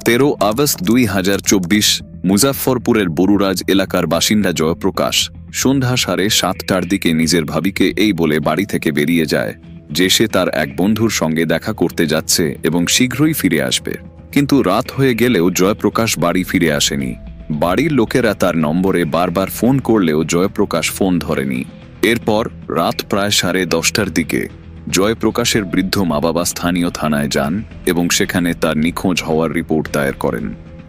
13 August 2024 মুজাফফরপুরের বরুরাজ এলাকার বাসিন্দা জয়প্রকাশ সন্ধ্যা 7:30টার দিকে নিজের ভাবিকে এই বলে বাড়ি থেকে বেরিয়ে যায় যে সে তার এক বন্ধুর সঙ্গে দেখা করতে যাচ্ছে এবং শীঘ্রই ফিরে আসবে। কিন্তু রাত হয়ে গেলেও জয়প্রকাশ বাড়ি ফিরে আসেনি। বাড়ির লোকেরা তার নম্বরে বারবার ফোন করলেও জয়প্রকাশ ফোন ধরেনি। এরপর রাত প্রায় 10:30টার দিকে জয়প্রকাশের বৃদ্ধ মা বাবা স্থানীয় থানায় যান এবং সেখানে তার নিখোঁজ হওয়ার রিপোর্ট দায়ের করেন।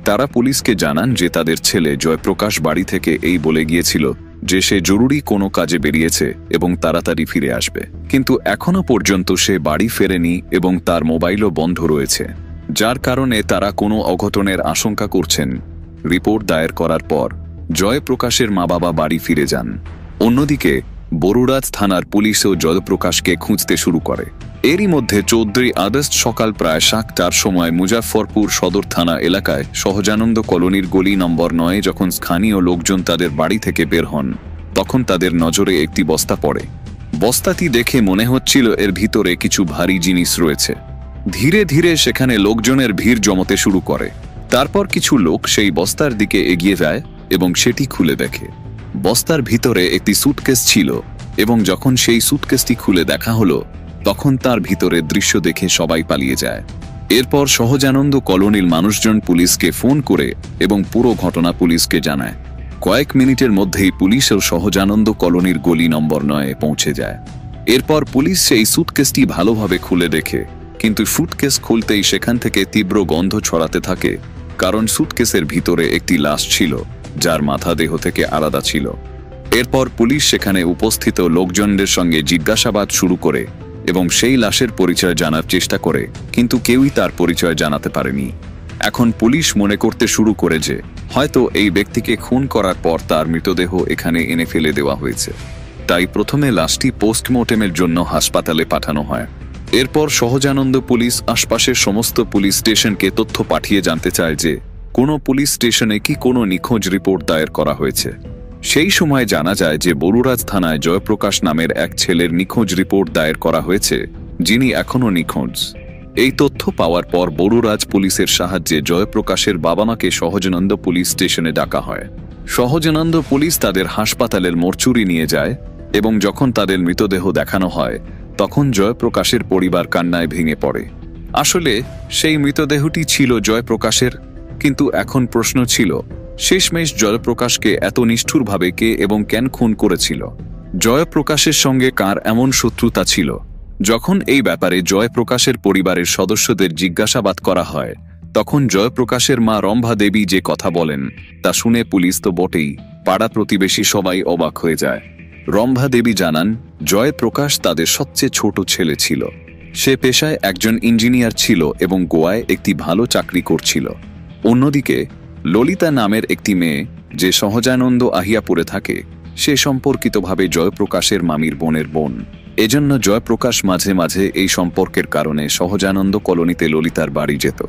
তারা পুলিশকে জানান যে তাদের ছেলে জয়প্রকাশ বাড়ি থেকে এই বলে গিয়েছিল যে সে জরুরি কোনো কাজে বেরিয়েছে এবং তাড়াতাড়ি ফিরে আসবে, কিন্তু এখনো পর্যন্ত সে বাড়ি ফেরেনি এবং তার মোবাইলও বন্ধ রয়েছে, যার কারণে তারা কোনো অঘটনের আশঙ্কা করছেন। রিপোর্ট দায়ের করার পর জয়প্রকাশের মা বাবা বাড়ি ফিরে যান। অন্যদিকে বরুরাজ থানার পুলিশও জয়প্রকাশকে খুঁজতে শুরু করে। এরই মধ্যে 14 আগস্ট সকাল প্রায় 7টার সময় মুজাফফরপুর সদর থানা এলাকায় সহজানন্দ কলোনির গলি নম্বর 9 যখন স্থানীয় লোকজন তাদের বাড়ি থেকে বের হন, তখন তাদের নজরে একটি বস্তা পড়ে। বস্তাটি দেখে মনে হচ্ছিল এর ভিতরে কিছু ভারী জিনিস রয়েছে। ধীরে ধীরে সেখানে লোকজনের ভিড় জমতে শুরু করে। তারপর কিছু লোক সেই বস্তার দিকে এগিয়ে যায় এবং সেটি খুলে দেখে। বস্তার ভিতরে একটি সুটকেস ছিল এবং যখন সেই সুটকেসটি খুলে দেখা হলো তখন তার ভিতরে দৃশ্য দেখে সবাই পালিয়ে যায়। এরপর সহজানন্দ কলোনির মানুষজন পুলিশকে ফোন করে এবং পুরো ঘটনা পুলিশকে জানায়। কয়েক মিনিটের মধ্যেই পুলিশ ও সহজানন্দ কলোনির গলি নম্বর 9 পৌঁছে যায়। এরপর পুলিশ সেই সুটকেসটি ভালোভাবে খুলে দেখে, কিন্তু সুটকেস খুলতেই সেখান থেকে তীব্র গন্ধ ছড়াতে থাকে, কারণ সুটকেসের ভিতরে একটি লাশ ছিল যার মাথা দেহ থেকে আলাদা ছিল। এরপর পুলিশ সেখানে উপস্থিত লোকজনদের সঙ্গে জিজ্ঞাসাবাদ শুরু করে এবং সেই লাশের পরিচয় জানার চেষ্টা করে, কিন্তু কেউই তার পরিচয় জানাতে পারেনি। এখন পুলিশ মনে করতে শুরু করে যে হয়তো এই ব্যক্তিকে খুন করার পর তার মৃতদেহ এখানে এনে ফেলে দেওয়া হয়েছে। তাই প্রথমে লাশটি পোস্টমর্টেমের জন্য হাসপাতালে পাঠানো হয়। এরপর সহজানন্দ পুলিশ আশপাশের সমস্ত পুলিশ স্টেশনকে তথ্য পাঠিয়ে জানতে চায় যে কোনো পুলিশ স্টেশনে কি কোনো নিখোঁজ রিপোর্ট দায়ের করা হয়েছে। সেই সময় জানা যায় যে বরুরাজ থানায় জয়প্রকাশ নামের এক ছেলের নিখোঁজ রিপোর্ট দায়ের করা হয়েছে, যিনি এখনও নিখোঁজ। এই তথ্য পাওয়ার পর বরুরাজ পুলিশের সাহায্যে জয়প্রকাশের বাবা মাকে সহজানন্দ পুলিশ স্টেশনে ডাকা হয়। সহজানন্দ পুলিশ তাদের হাসপাতালের মর্চুরি নিয়ে যায় এবং যখন তাদের মৃতদেহ দেখানো হয় তখন জয়প্রকাশের পরিবার কান্নায় ভেঙে পড়ে। আসলে সেই মৃতদেহটি ছিল জয়প্রকাশের, কিন্তু এখন প্রশ্ন ছিল শেষমেশ জয়প্রকাশকে এত নিষ্ঠুরভাবে কে এবং কেন খুন করেছিল। জয়প্রকাশের সঙ্গে কার এমন শত্রুতা ছিল? যখন এই ব্যাপারে জয়প্রকাশের পরিবারের সদস্যদের জিজ্ঞাসাবাদ করা হয় তখন জয়প্রকাশের মা রম্ভা দেবী যে কথা বলেন তা শুনে পুলিশ তো বটেই, পাড়া প্রতিবেশী সবাই অবাক হয়ে যায়। রম্ভা দেবী জানান জয়প্রকাশ তাদের সবচেয়ে ছোট ছেলে ছিল। সে পেশায় একজন ইঞ্জিনিয়ার ছিল এবং গোয়ায় একটি ভালো চাকরি করছিল। অন্যদিকে ললিতা নামের একটি মেয়ে যে সহজানন্দ আহিয়াপুরে থাকে, সে সম্পর্কিতভাবে জয়প্রকাশের মামির বোনের বোন। এজন্য জয়প্রকাশ মাঝে মাঝে এই সম্পর্কের কারণে সহজানন্দ কলোনিতে ললিতার বাড়ি যেত।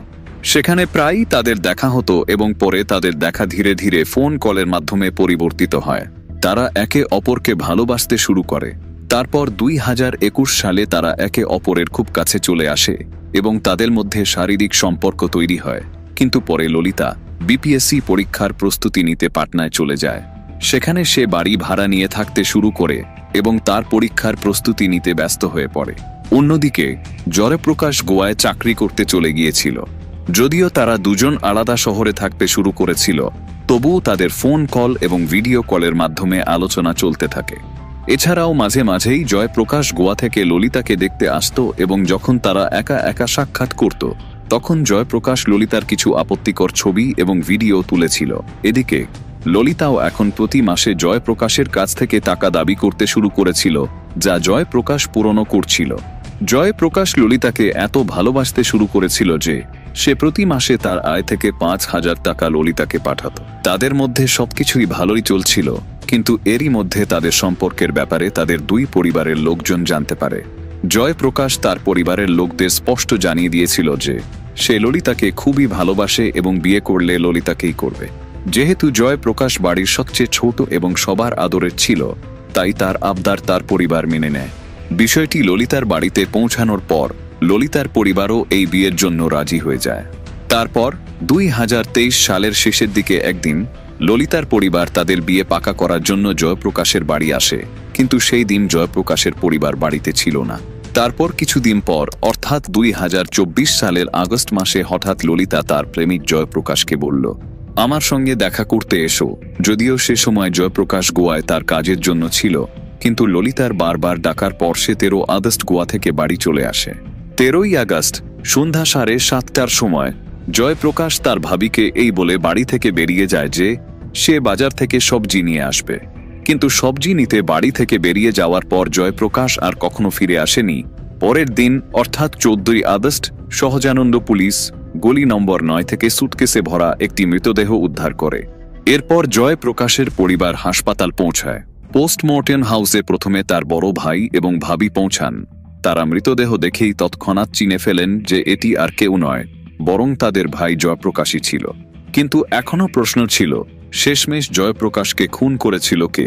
সেখানে প্রায়ই তাদের দেখা হতো এবং পরে তাদের দেখা ধীরে ধীরে ফোন কলের মাধ্যমে পরিবর্তিত হয়। তারা একে অপরকে ভালোবাসতে শুরু করে। তারপর 2021 সালে তারা একে অপরের খুব কাছে চলে আসে এবং তাদের মধ্যে শারীরিক সম্পর্ক তৈরি হয়। কিন্তু পরে ললিতা বিপিএসসি পরীক্ষার প্রস্তুতি নিতে পাটনায় চলে যায়। সেখানে সে বাড়ি ভাড়া নিয়ে থাকতে শুরু করে এবং তার পরীক্ষার প্রস্তুতি নিতে ব্যস্ত হয়ে পড়ে। অন্যদিকে জয়প্রকাশ গোয়ায় চাকরি করতে চলে গিয়েছিল। যদিও তারা দুজন আলাদা শহরে থাকতে শুরু করেছিল, তবুও তাদের ফোন কল এবং ভিডিও কলের মাধ্যমে আলোচনা চলতে থাকে। এছাড়াও মাঝে মাঝেই জয়প্রকাশ গোয়া থেকে ললিতাকে দেখতে আসত এবং যখন তারা একা একা সাক্ষাৎ করত তখন জয়প্রকাশ ললিতার কিছু আপত্তিকর ছবি এবং ভিডিও তুলেছিল। এদিকে ললিতাও এখন প্রতি মাসে জয়প্রকাশের কাছ থেকে টাকা দাবি করতে শুরু করেছিল, যা জয়প্রকাশ পূরণ করছিল। জয়প্রকাশ ললিতাকে এত ভালোবাসতে শুরু করেছিল যে সে প্রতি মাসে তার আয় থেকে 5,000 টাকা ললিতাকে পাঠাত। তাদের মধ্যে সবকিছুই ভালোই চলছিল, কিন্তু এরই মধ্যে তাদের সম্পর্কের ব্যাপারে তাদের দুই পরিবারের লোকজন জানতে পারে। জয়প্রকাশ তার পরিবারের লোকদের স্পষ্ট জানিয়ে দিয়েছিল যে সে ললিতাকে খুবই ভালোবাসে এবং বিয়ে করলে ললিতাকেই করবে। যেহেতু জয়প্রকাশ বাড়ির সবচেয়ে ছোট এবং সবার আদরের ছিল, তাই তার আবদার তার পরিবার মেনে নেয়। বিষয়টি ললিতার বাড়িতে পৌঁছানোর পর ললিতার পরিবারও এই বিয়ের জন্য রাজি হয়ে যায়। তারপর 2023 সালের শেষের দিকে একদিন ললিতার পরিবার তাদের বিয়ে পাকা করার জন্য জয়প্রকাশের বাড়ি আসে, কিন্তু সেই দিন জয়প্রকাশের পরিবার বাড়িতে ছিল না। তারপর কিছুদিন পর অর্থাৎ 2024 সালের আগস্ট মাসে হঠাৎ ললিতা তার প্রেমিক জয়প্রকাশকে বলল, আমার সঙ্গে দেখা করতে এসো। যদিও সে সময় জয়প্রকাশ গোয়ায় তার কাজের জন্য ছিল, কিন্তু ললিতার বারবার ডাকার পর সে 13 আগস্ট গোয়া থেকে বাড়ি চলে আসে। 13ই আগস্ট সন্ধ্যা 7:30টার সময় জয়প্রকাশ তার ভাবিকে এই বলে বাড়ি থেকে বেরিয়ে যায় যে সে বাজার থেকে সবজি নিয়ে আসবে। কিন্তু সবজি নিতে বাড়ি থেকে বেরিয়ে যাওয়ার পর জয়প্রকাশ আর কখনো ফিরে আসেনি। পরের দিন অর্থাৎ 14ই আগস্ট সহজানন্দ পুলিশ গলি নম্বর 9 থেকে সুটকেসে ভরা একটি মৃতদেহ উদ্ধার করে। এরপর জয়প্রকাশের পরিবার হাসপাতাল পৌঁছায়। পোস্টমর্টেম হাউসে প্রথমে তার বড় ভাই এবং ভাবি পৌঁছান। তারা মৃতদেহ দেখেই তৎক্ষণাৎ চিনে ফেলেন যে এটি আর কেউ নয়, বরং তাদের ভাই জয়প্রকাশই ছিল। কিন্তু এখনও প্রশ্ন ছিল, শেষমেশ জয়প্রকাশকে খুন করেছিল কে?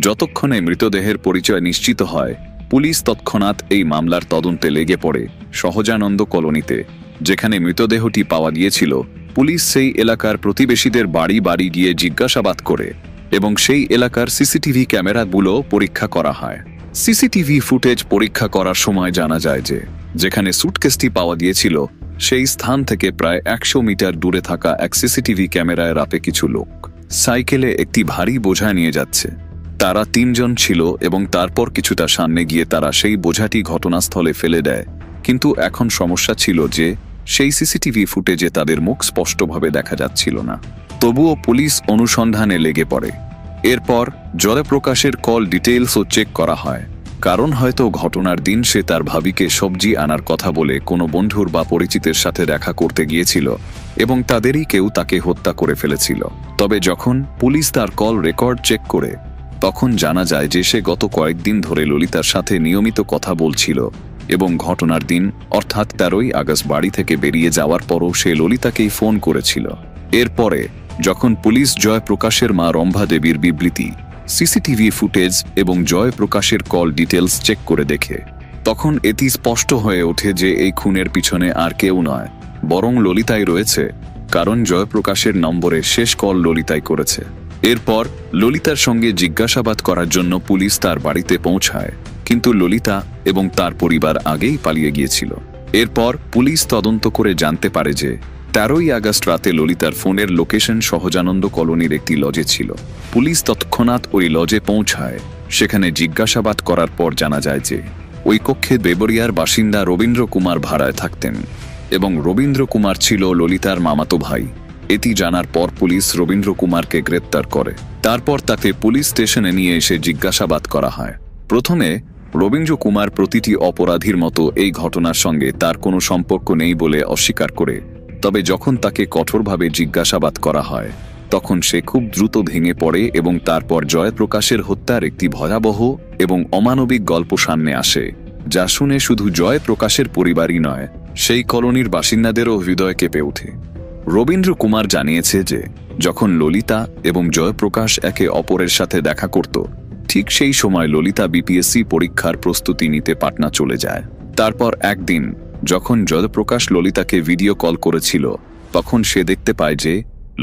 যতক্ষণে মৃতদেহের পরিচয় নিশ্চিত হয়, পুলিশ তৎক্ষণাৎ এই মামলার তদন্তে লেগে পড়ে। সহজানন্দ কলোনিতে যেখানে মৃতদেহটি পাওয়া গিয়েছিল, পুলিশ সেই এলাকার প্রতিবেশীদের বাড়ি বাড়ি গিয়ে জিজ্ঞাসাবাদ করে এবং সেই এলাকার সিসিটিভি ক্যামেরাগুলো পরীক্ষা করা হয়। সিসিটিভি ফুটেজ পরীক্ষা করার সময় জানা যায় যে যেখানে সুটকেসটি পাওয়া গিয়েছিল সেই স্থান থেকে প্রায় 100 মিটার দূরে থাকা এক সিসিটিভি ক্যামেরায় রাতে কিছু লোক সাইকেলে একটি ভারী বোঝা নিয়ে যাচ্ছে। তারা 3 জন ছিল এবং তারপর কিছুটা সামনে গিয়ে তারা সেই বোঝাটি ঘটনাস্থলে ফেলে দেয়। কিন্তু এখন সমস্যা ছিল যে সেই সিসিটিভি ফুটেজে তাদের মুখ স্পষ্টভাবে দেখা যাচ্ছিল না। তবুও পুলিশ অনুসন্ধানে লেগে পড়ে। এরপর জয়প্রকাশের কল ডিটেইলসও চেক করা হয়, কারণ হয়তো ঘটনার দিন সে তার ভাবিকে সবজি আনার কথা বলে কোনো বন্ধুর বা পরিচিতের সাথে দেখা করতে গিয়েছিল এবং তাদেরই কেউ তাকে হত্যা করে ফেলেছিল। তবে যখন পুলিশ তার কল রেকর্ড চেক করে, তখন জানা যায় যে সে গত কয়েকদিন ধরে ললিতার সাথে নিয়মিত কথা বলছিল এবং ঘটনার দিন অর্থাৎ 13ই আগস্ট বাড়ি থেকে বেরিয়ে যাওয়ার পরও সে ললিতাকেই ফোন করেছিল। এরপরে যখন পুলিশ জয়প্রকাশের মা রম্ভা দেবীর বিবৃতি, সিসিটিভি ফুটেজ এবং জয়প্রকাশের কল ডিটেলস চেক করে দেখে, তখন এটি স্পষ্ট হয়ে ওঠে যে এই খুনের পিছনে আর কেউ নয়, বরং ললিতাই রয়েছে, কারণ জয়প্রকাশের নম্বরে শেষ কল ললিতাই করেছে। এরপর ললিতার সঙ্গে জিজ্ঞাসাবাদ করার জন্য পুলিশ তার বাড়িতে পৌঁছায়, কিন্তু ললিতা এবং তার পরিবার আগেই পালিয়ে গিয়েছিল। এরপর পুলিশ তদন্ত করে জানতে পারে যে 13ই আগস্ট রাতে ললিতার ফোনের লোকেশন সহজানন্দ কলোনির একটি লজে ছিল। পুলিশ তৎক্ষণাৎ ওই লজে পৌঁছায়। সেখানে জিজ্ঞাসাবাদ করার পর জানা যায় যে ওই কক্ষে দেবরিয়ার বাসিন্দা রবীন্দ্র কুমার ভাড়ায় থাকতেন এবং রবীন্দ্র কুমার ছিল ললিতার মামাতো ভাই। এটি জানার পর পুলিশ রবীন্দ্র কুমারকে গ্রেপ্তার করে। তারপর তাকে পুলিশ স্টেশনে নিয়ে এসে জিজ্ঞাসাবাদ করা হয়। প্রথমে রবীন্দ্র কুমার প্রতিটি অপরাধীর মতো এই ঘটনার সঙ্গে তার কোনো সম্পর্ক নেই বলে অস্বীকার করে। তবে যখন তাকে কঠোরভাবে জিজ্ঞাসাবাদ করা হয়, তখন সে খুব দ্রুত ভেঙে পড়ে এবং তারপর জয়প্রকাশের হত্যার একটি ভয়াবহ এবং অমানবিক গল্প সামনে আসে, যা শুনে শুধু জয়প্রকাশের পরিবারই নয়, সেই কলোনির বাসিন্দাদেরও হৃদয় কেঁপে ওঠে। রবীন্দ্র কুমার জানিয়েছে যে যখন ললিতা এবং জয়প্রকাশ একে অপরের সাথে দেখা করত, ঠিক সেই সময় ললিতা বিপিএসসি পরীক্ষার প্রস্তুতি নিতে পাটনা চলে যায়। তারপর একদিন যখন জয়প্রকাশ ললিতাকে ভিডিও কল করেছিল, তখন সে দেখতে পায় যে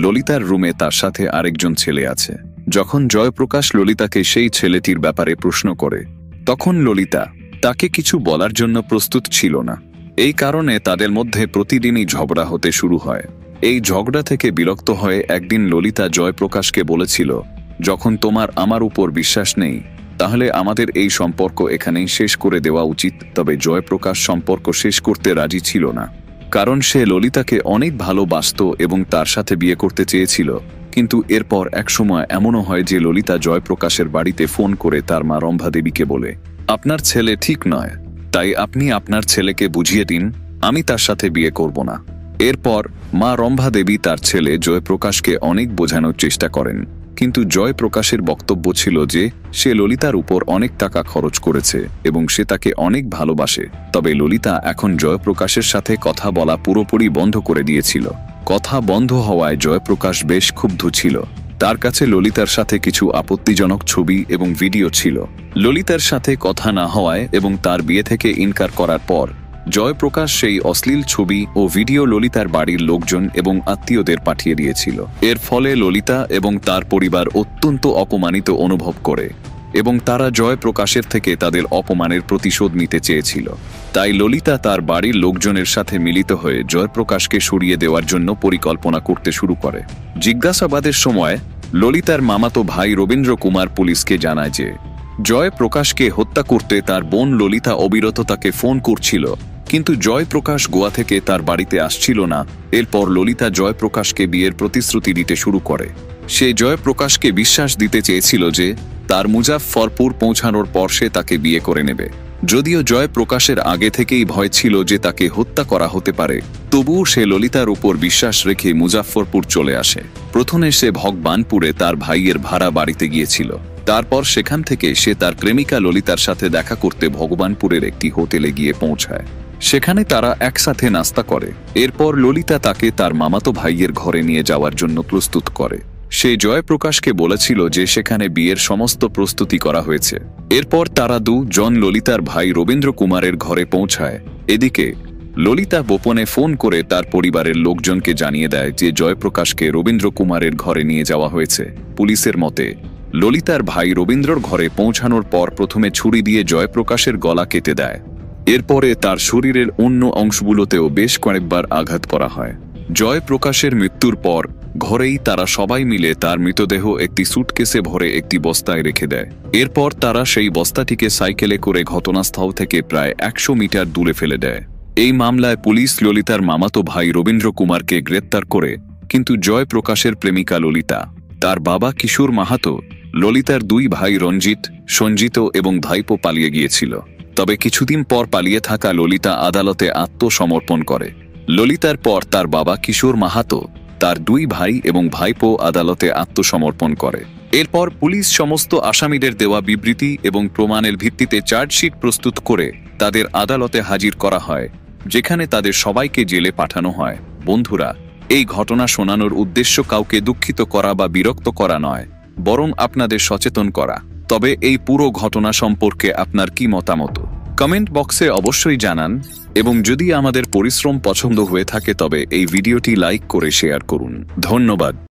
ললিতার রুমে তার সাথে আরেকজন ছেলে আছে। যখন জয়প্রকাশ ললিতাকে সেই ছেলেটির ব্যাপারে প্রশ্ন করে, তখন ললিতা তাকে কিছু বলার জন্য প্রস্তুত ছিল না। এই কারণে তাদের মধ্যে প্রতিদিনই ঝগড়া হতে শুরু হয়। এই ঝগড়া থেকে বিরক্ত হয়ে একদিন ললিতা জয়প্রকাশকে বলেছিল, যখন তোমার আমার উপর বিশ্বাস নেই, তাহলে আমাদের এই সম্পর্ক এখানেই শেষ করে দেওয়া উচিত। তবে জয়প্রকাশ সম্পর্ক শেষ করতে রাজি ছিল না, কারণ সে ললিতাকে অনেক ভালোবাসত এবং তার সাথে বিয়ে করতে চেয়েছিল। কিন্তু এরপর একসময় এমনও হয় যে ললিতা জয়প্রকাশের বাড়িতে ফোন করে তার মা রম্ভা দেবীকে বলে, আপনার ছেলে ঠিক নয়, তাই আপনি আপনার ছেলেকে বুঝিয়ে দিন, আমি তার সাথে বিয়ে করব না। এরপর মা রম্ভা দেবী তার ছেলে জয়প্রকাশকে অনেক বোঝানোর চেষ্টা করেন, কিন্তু জয়প্রকাশের বক্তব্য ছিল যে সে ললিতার উপর অনেক টাকা খরচ করেছে এবং সে তাকে অনেক ভালোবাসে। তবে ললিতা এখন জয়প্রকাশের সাথে কথা বলা পুরোপুরি বন্ধ করে দিয়েছিল। কথা বন্ধ হওয়ায় জয়প্রকাশ বেশ ক্ষুব্ধ ছিল। তার কাছে ললিতার সাথে কিছু আপত্তিজনক ছবি এবং ভিডিও ছিল। ললিতার সাথে কথা না হওয়ায় এবং তার বিয়ে থেকে ইনকার করার পর জয়প্রকাশ সেই অশ্লীল ছবি ও ভিডিও ললিতার বাড়ির লোকজন এবং আত্মীয়দের পাঠিয়ে দিয়েছিল। এর ফলে ললিতা এবং তার পরিবার অত্যন্ত অপমানিত অনুভব করে এবং তারা জয়প্রকাশের থেকে তাদের অপমানের প্রতিশোধ নিতে চেয়েছিল। তাই ললিতা তার বাড়ির লোকজনের সাথে মিলিত হয়ে জয়প্রকাশকে সরিয়ে দেওয়ার জন্য পরিকল্পনা করতে শুরু করে। জিজ্ঞাসাবাদের সময় ললিতার মামাতো ভাই রবীন্দ্র কুমার পুলিশকে জানায় যে জয়প্রকাশকে হত্যা করতে তার বোন ললিতা অবিরত তাকে ফোন করছিল, কিন্তু জয়প্রকাশ গোয়া থেকে তার বাড়িতে আসছিল না। এরপর ললিতা জয়প্রকাশকে বিয়ের প্রতিশ্রুতি দিতে শুরু করে। সে জয়প্রকাশকে বিশ্বাস দিতে চেয়েছিল যে তার মুজাফফরপুর পৌঁছানোর পর সে তাকে বিয়ে করে নেবে। যদিও জয়প্রকাশের আগে থেকেই ভয় ছিল যে তাকে হত্যা করা হতে পারে, তবুও সে ললিতার উপর বিশ্বাস রেখে মুজাফফরপুর চলে আসে। প্রথমে সে ভগবানপুরে তার ভাইয়ের ভাড়া বাড়িতে গিয়েছিল। তারপর সেখান থেকে সে তার প্রেমিকা ললিতার সাথে দেখা করতে ভগবানপুরের একটি হোটেলে গিয়ে পৌঁছায়। সেখানে তারা একসাথে নাস্তা করে। এরপর ললিতা তাকে তার মামাতো ভাইয়ের ঘরে নিয়ে যাওয়ার জন্য প্রস্তুত করে। সে জয়প্রকাশকে বলেছিল যে সেখানে বিয়ের সমস্ত প্রস্তুতি করা হয়েছে। এরপর তারা দুজন ললিতার ভাই রবীন্দ্র কুমারের ঘরে পৌঁছায়। এদিকে ললিতা গোপনে ফোন করে তার পরিবারের লোকজনকে জানিয়ে দেয় যে জয়প্রকাশকে রবীন্দ্র কুমারের ঘরে নিয়ে যাওয়া হয়েছে। পুলিশের মতে ললিতার ভাই রবীন্দ্রর ঘরে পৌঁছানোর পর প্রথমে ছুরি দিয়ে জয়প্রকাশের গলা কেটে দেয়। এরপরে তার শরীরের অন্য অংশগুলোতেও বেশ কয়েকবার আঘাত করা হয়। জয়প্রকাশের মৃত্যুর পর ঘরেই তারা সবাই মিলে তার মৃতদেহ একটি সুটকেসে ভরে একটি বস্তায় রেখে দেয়। এরপর তারা সেই বস্তাটিকে সাইকেলে করে ঘটনাস্থল থেকে প্রায় 100 মিটার দূরে ফেলে দেয়। এই মামলায় পুলিশ ললিতার মামাতো ভাই রবীন্দ্র কুমারকে গ্রেপ্তার করে, কিন্তু জয়প্রকাশের প্রেমিকা ললিতা, তার বাবা কিশোর মাহাতো, ললিতার 2 ভাই রঞ্জিত, সঞ্জিত এবং ভাইপো পালিয়ে গিয়েছিল। তবে কিছুদিন পর পালিয়ে থাকা ললিতা আদালতে আত্মসমর্পণ করে। ললিতার পর তার বাবা কিশোর মাহাতো, তার 2 ভাই এবং ভাইপো আদালতে আত্মসমর্পণ করে। এরপর পুলিশ সমস্ত আসামিদের দেওয়া বিবৃতি এবং প্রমাণের ভিত্তিতে চার্জশিট প্রস্তুত করে তাদের আদালতে হাজির করা হয়, যেখানে তাদের সবাইকে জেলে পাঠানো হয়। বন্ধুরা, এই ঘটনা শোনানোর উদ্দেশ্য কাউকে দুঃখিত করা বা বিরক্ত করা নয়, বরং আপনাদের সচেতন করা। তবে এই পুরো ঘটনা সম্পর্কে আপনার কি মতামত কমেন্ট বক্সে অবশ্যই জানান, এবং যদি আমাদের পরিশ্রম পছন্দ হয়ে থাকে তবে এই ভিডিওটি লাইক করে শেয়ার করুন। ধন্যবাদ।